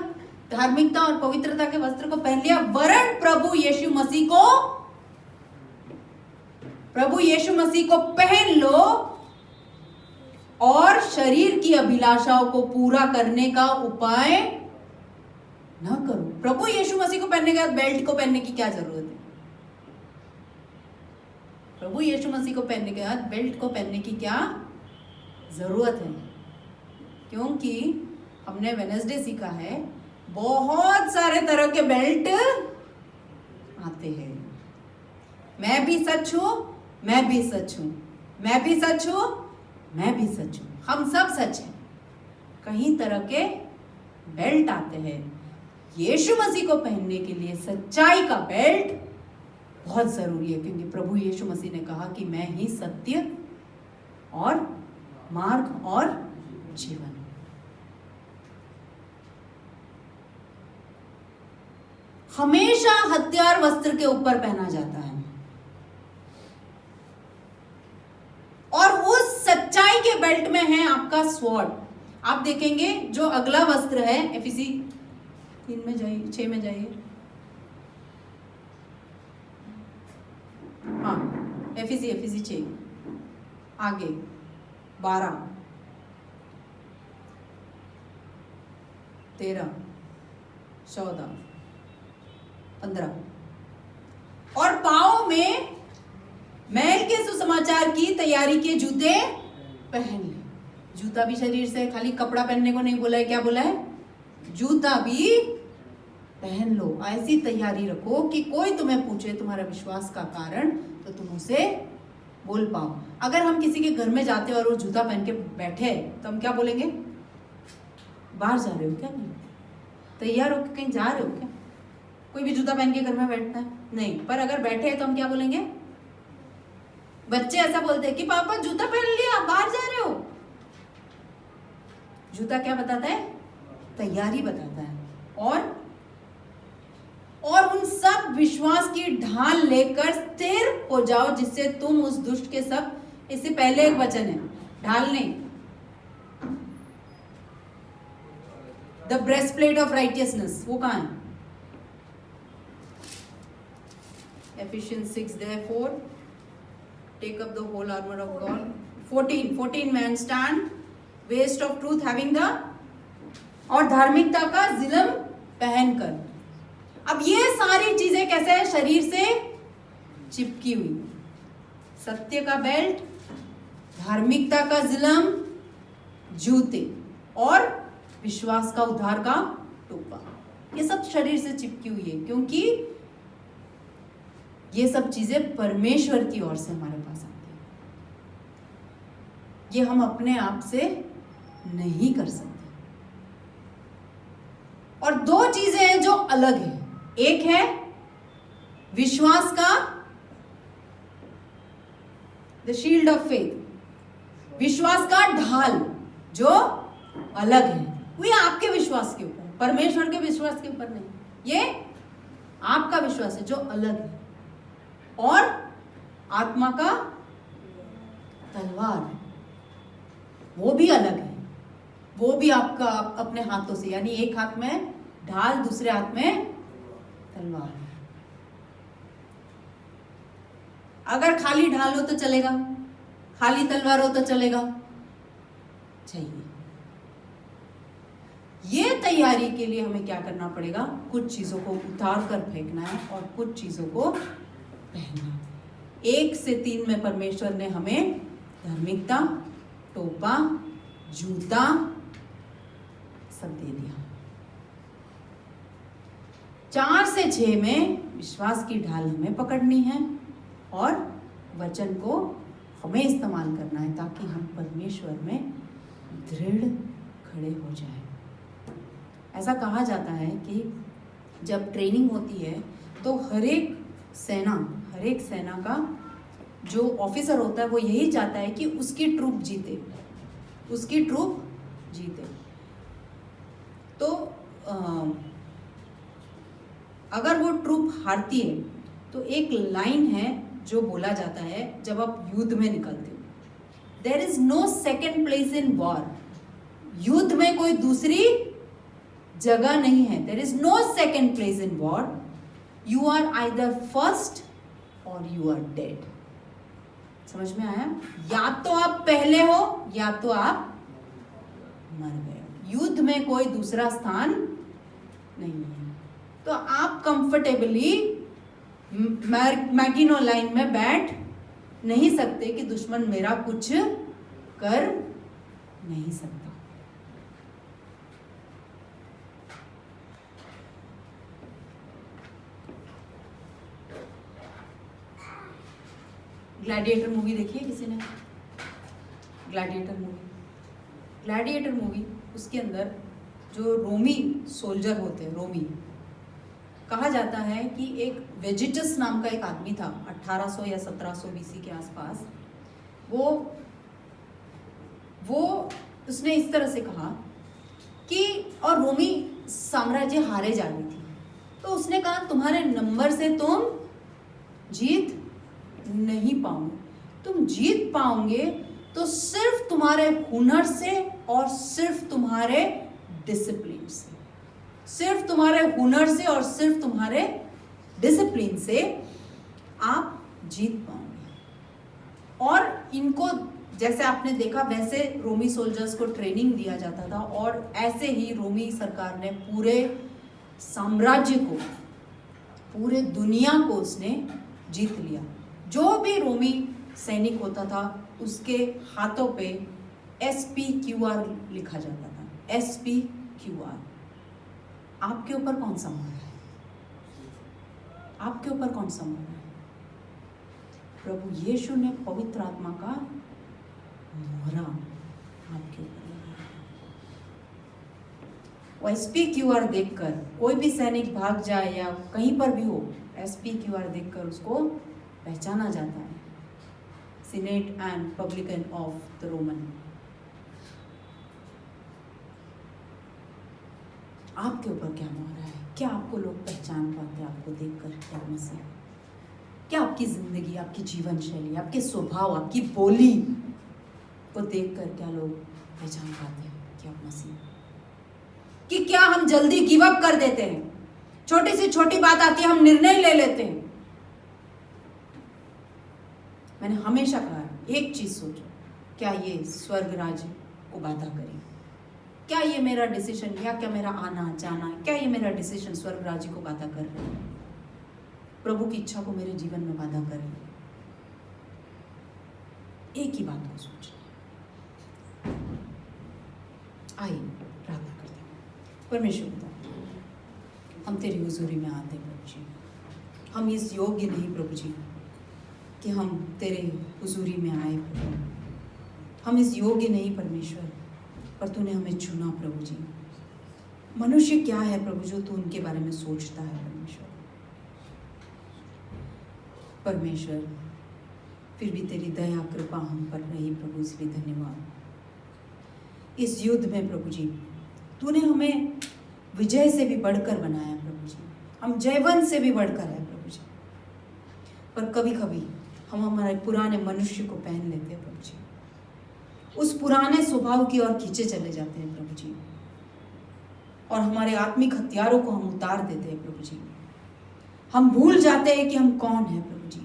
धार्मिकता और पवित्रता के वस्त्र को पहन लिया, वरन प्रभु यीशु मसीह को पहन लो और शरीर की अभिलाषाओं को पूरा करने का उपाय न करो। प्रभु यीशु मसीह को पहनने के बाद बेल्ट को पहनने की क्या जरूरत है? प्रभु यीशु मसीह को पहनने के बाद बेल्ट को पहनने की क्या जरूरत है? क्योंकि हमने वेडनेसडे सीखा है, बहुत सारे तरह के बेल्ट आते हैं। मैं भी सच हूं, मैं भी सच हूं, मैं भी सच हूं, मैं भी सच हूं, हम सब सच हैं। कई तरह के बेल्ट आते हैं। यीशु मसीह को पहनने के लिए सच्चाई का बेल्ट बहुत जरूरी है, क्योंकि प्रभु यीशु मसीह ने कहा कि मैं ही सत्य और मार्ग और जीवन। हमेशा हथियार वस्त्र के ऊपर पहना जाता है, और उस सच्चाई के बेल्ट में है आपका स्वॉर्ड। आप देखेंगे जो अगला वस्त्र है, एफिसी 3 में जाइए, 6 में जाइए। हाँ, एफिसी 6 आगे 12 13 14 15 और पाँव में मैल के सुसमाचार की तैयारी के जूते पहन ले। जूता भी शरीर से, खाली कपड़ा पहनने को नहीं बोला है, क्या बोला है? जूता भी पहन लो। ऐसी तैयारी रखो कि कोई तुम्हें पूछे तुम्हारा विश्वास का कारण तो तुम उसे बोल पाओ। अगर हम किसी के घर में जाते और वो जूता पहन के बैठे तो हम क्या बोलेंगे? बाहर जा रहे हो क्या? नहीं तैयार हो, कहीं जा रहे हो क्या? कोई भी जूता पहन के घर में बैठता है? नहीं। पर अगर बैठे तो हम क्या बोलेंगे? बच्चे ऐसा बोलते हैं कि पापा जूता पहन लिया, बाहर जा रहे हो। जूता क्या बताता है? तैयारी बताता है। और उन सब विश्वास की ढाल लेकर स्थिर हो जाओ, जिससे तुम उस दुष्ट के सब, इससे पहले एक वचन है, ढाल नहीं, द ब्रेस्टप्लेट ऑफ राइटियसनेस, वो कहां है? Ephesians 6 therefore take up the whole armor of God. 14 man stand waist of truth having the, और धार्मिकता का जिलम पहनकर। अब ये सारी चीजें कैसे है? शरीर से चिपकी हुई। सत्य का बेल्ट, धार्मिकता का जिलम, जूते, और विश्वास का उद्धार का टोपा, ये सब शरीर से चिपकी हुई है, क्योंकि ये सब चीजें परमेश्वर की ओर से हमारे पास आती है। ये हम अपने आप से नहीं कर सकते। और दो चीजें हैं जो अलग है। एक है विश्वास का, द शील्ड ऑफ फेथ, विश्वास का ढाल जो अलग है, वो ये आपके विश्वास के ऊपर, परमेश्वर के विश्वास के ऊपर नहीं, ये आपका विश्वास है जो अलग है। और आत्मा का तलवार, वो भी अलग है, वो भी आपका अपने हाथों से, यानी एक हाथ में ढाल, दूसरे हाथ में तलवार। अगर खाली ढाल हो तो चलेगा, खाली तलवार हो तो चलेगा? चाहिए। ये तैयारी के लिए हमें क्या करना पड़ेगा? कुछ चीजों को उतार कर फेंकना है और कुछ चीजों को पहनना। 1 से 3 में परमेश्वर ने हमें धार्मिकता, टोपा, जूता सब दे दिया। 4 से 6 में विश्वास की ढाल हमें पकड़नी है और वचन को हमें इस्तेमाल करना है, ताकि हम परमेश्वर में दृढ़ खड़े हो जाएं। ऐसा कहा जाता है कि जब ट्रेनिंग होती है तो हर एक सेना का जो ऑफिसर होता है वो यही चाहता है कि उसकी ट्रूप जीते, उसकी ट्रूप जीते। तो अगर वो ट्रूप हारती है तो एक लाइन है जो बोला जाता है जब आप युद्ध में निकलते हो, there is no second place in war. युद्ध में कोई दूसरी जगह नहीं है, there is no second place in war. You are either first or you are dead. समझ में आया? या तो आप पहले हो या तो आप मर गए। युद्ध में कोई दूसरा स्थान नहीं है। तो आप कंफर्टेबली मैगिनो लाइन में बैठ नहीं सकते कि दुश्मन मेरा कुछ कर नहीं सकता। ग्लैडिएटर मूवी देखी है किसी ने? ग्लैडिएटर मूवी उसके अंदर जो रोमी सोल्जर होते हैं, रोमी, कहा जाता है कि एक वेजिटस नाम का एक आदमी था 1800 या 1700 बीसी के आसपास। वो उसने इस तरह से कहा कि, और रोमी साम्राज्य हारे जा रही थी, तो उसने कहा तुम्हारे नंबर से तुम जीत नहीं पाओगे, तुम जीत पाओगे तो सिर्फ तुम्हारे हुनर से और सिर्फ तुम्हारे डिसिप्लिन से, सिर्फ तुम्हारे हुनर से और सिर्फ तुम्हारे डिसिप्लिन से आप जीत पाओगे। और इनको जैसे आपने देखा वैसे रोमी सोल्जर्स को ट्रेनिंग दिया जाता था, और ऐसे ही रोमी सरकार ने पूरे साम्राज्य को, पूरे दुनिया को उसने जीत लिया। जो भी रोमी सैनिक होता था उसके हाथों पे SPQR लिखा जाता था, SPQR। आपके ऊपर कौन सा मोहर है? आपके ऊपर कौन सा मोहर है? प्रभु यीशु ने पवित्र आत्मा का मोहरा आपके ऊपर लगाया। वो SPQR देखकर कोई भी सैनिक भाग जाए या कहीं पर भी हो, SPQR देखकर उसको पहचाना जाता है, senate and publican of the Roman. आपके ऊपर क्या मोहरा है? क्या आपको लोग पहचान पाते हैं आपको देखकर? क्या मसीह? क्या आपकी जिंदगी, आपकी जीवन शैली, आपके स्वभाव, आपकी बोली को देखकर क्या लोग पहचान पाते हैं कि आप मसीह? कि क्या हम जल्दी गिव अप कर देते हैं? छोटी से छोटी बात आती है हम निर्णय ले लेते हैं। मैंने हमेशा कहा एक चीज सोचो, क्या ये स्वर्ग राज्य को बाधा करेगी? क्या ये मेरा डिसीजन या क्या मेरा आना जाना, क्या ये मेरा डिसीजन स्वर्ग राज्य को बाधा कर रहा है? प्रभु की इच्छा को मेरे जीवन में बाधा कर रही है? एक ही बात को सोचना। आइए प्रार्थना करते हैं। परमेश्वर पिता, हम तेरी हुजूरी में आते हैं प्रभु जी। हम इस योग्य नहीं प्रभु जी कि हम तेरे हुजूरी में आए प्रभु, हम इस योग्य नहीं परमेश्वर, पर तूने हमें चुना प्रभु जी। मनुष्य क्या है प्रभु जो तू उनके बारे में सोचता है परमेश्वर। परमेश्वर फिर भी तेरी दया कृपा हम पर रही प्रभु, इसलिए धन्यवाद। इस युद्ध में प्रभु जी तूने हमें विजय से भी बढ़कर बनाया प्रभु जी, हम जयवंत से भी बढ़कर है प्रभु जी। पर कभी कभी हम हमारे पुराने मनुष्य को पहन लेते हैं प्रभु जी, उस पुराने स्वभाव की ओर खींचे चले जाते हैं प्रभु जी, और हमारे आत्मिक हथियारों को हम उतार देते हैं प्रभु जी। हम भूल जाते हैं कि हम कौन है प्रभु जी,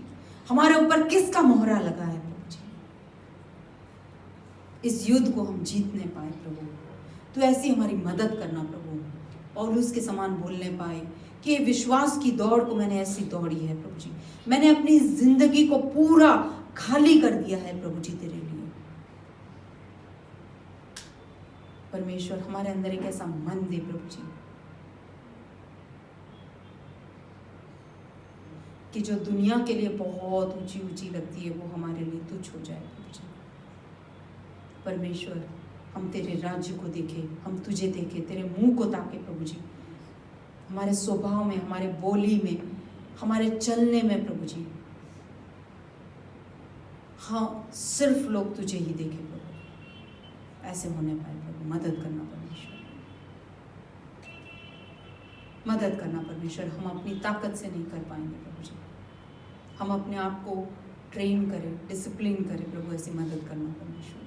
हमारे ऊपर किसका मोहरा लगा है प्रभु जी। इस युद्ध को हम जीतने पाए प्रभु, तो ऐसी हमारी मदद करना प्रभु, और उसके समान बोलने पाए कि विश्वास की दौड़ को मैंने ऐसी दौड़ी है प्रभु जी, मैंने अपनी जिंदगी को पूरा खाली कर दिया है प्रभु जी तेरे लिए। परमेश्वर हमारे अंदर एक ऐसा मन दे प्रभु जी कि जो दुनिया के लिए बहुत ऊंची ऊंची लगती है वो हमारे लिए तुच्छ हो जाए प्रभु जी। परमेश्वर हम तेरे राज्य को देखें, हम तुझे देखें, तेरे मुंह को ताके प्रभु जी, हमारे स्वभाव में, हमारे बोली में, हमारे चलने में प्रभु जी, हाँ सिर्फ लोग तुझे ही देखें प्रभु। ऐसे होने पाए प्रभु, मदद करना परमेश्वर, मदद करना परमेश्वर। हम अपनी ताकत से नहीं कर पाएंगे प्रभु जी, हम अपने आप को ट्रेन करें, डिसिप्लिन करें प्रभु, ऐसी मदद करना परमेश्वर।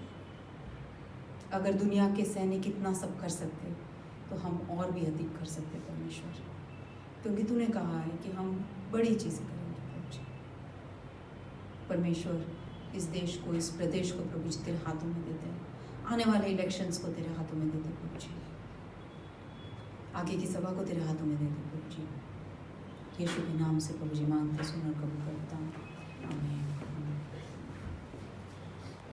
अगर दुनिया के सैनिक इतना सब कर सकते तो हम और भी अधिक कर सकते परमेश्वर, क्योंकि तूने कहा है कि हम बड़ी चीज़ें करेंगे प्रभु जी। परमेश्वर इस देश को, इस प्रदेश को प्रभु जी तेरे हाथों में देते हैं, आने वाले इलेक्शंस को तेरे हाथों में देते प्रभु जी, आगे की सभा को तेरे हाथों में देते प्रभु जी। यीशु के नाम से प्रभु जी मांगते, सुन और कबूल करता हूँ, आमीन।